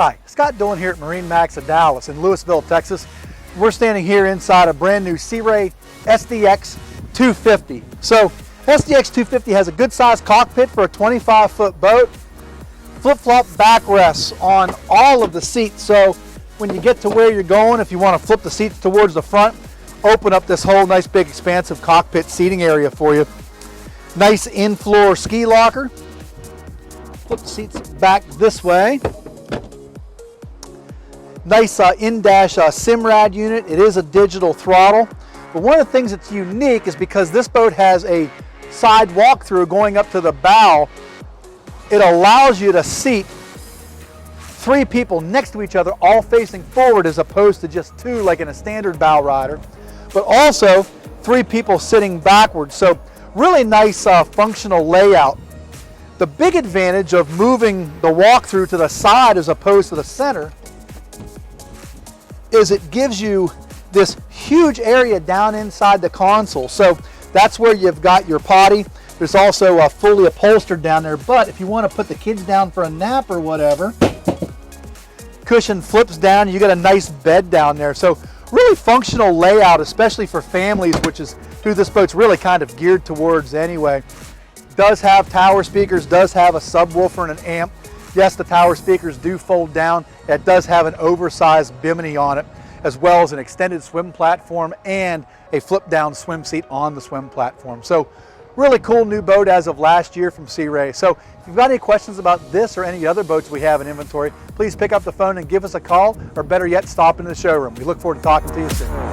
Hi, Scott Dillon here at MarineMax Dallas in Lewisville, Texas. We're standing here inside a brand new Sea Ray SDX 250. So SDX 250 has a good sized cockpit for a 25-foot boat. Flip-flop backrests on all of the seats. So when you get to where you're going, if you want to flip the seats towards the front, open up this whole nice big expansive cockpit seating area for you. Nice in-floor ski locker. Flip the seats back this way. Nice in-dash Simrad unit. It is a digital throttle. But one of the things that's unique is because this boat has a side walkthrough going up to the bow, it allows you to seat 3 people next to each other, all facing forward, as opposed to just 2 like in a standard bow rider. But also 3 people sitting backwards. So really nice functional layout. The big advantage of moving the walkthrough to the side as opposed to the center is it gives you this huge area down inside the console. So that's where you've got your potty. There's also fully upholstered down there, but if you want to put the kids down for a nap or whatever, cushion flips down, you got a nice bed down there. So really functional layout, especially for families, which is who this boat's really kind of geared towards anyway. Does have tower speakers, does have a subwoofer and an amp. Yes, the tower speakers do fold down. It does have an oversized bimini on it, as well as an extended swim platform and a flip down swim seat on the swim platform. So really cool new boat as of last year from Sea Ray. So if you've got any questions about this or any other boats we have in inventory, please pick up the phone and give us a call, or better yet, stop into the showroom. We look forward to talking to you soon.